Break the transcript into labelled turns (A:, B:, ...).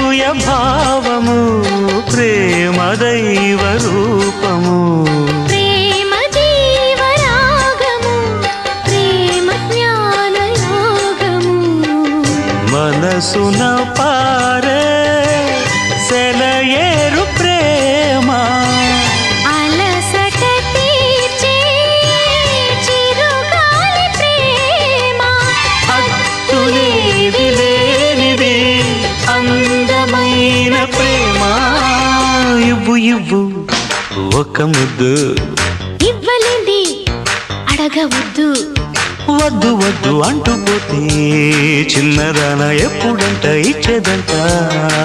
A: అనసూయ భావము ప్రేమ దైవ రూపము
B: ప్రేమ జీవ రాగము ప్రేమ జ్ఞాన యోగము
A: మనసున పారే సెలయేరు ప్రేమ
B: అలసట తీర్చే చిరుగాలి ప్రేమ
A: హద్దులేవి లేనిది అందమైన ప్రేమ ఇవ్వు ఇవ్వు ఒక ముద్దు
B: ఇవ్వలేంది అడగవద్దు
A: వద్దు వద్దు అంటూ పోతే చిన్నదాన ఎప్పుడంట ఇచ్చేదంట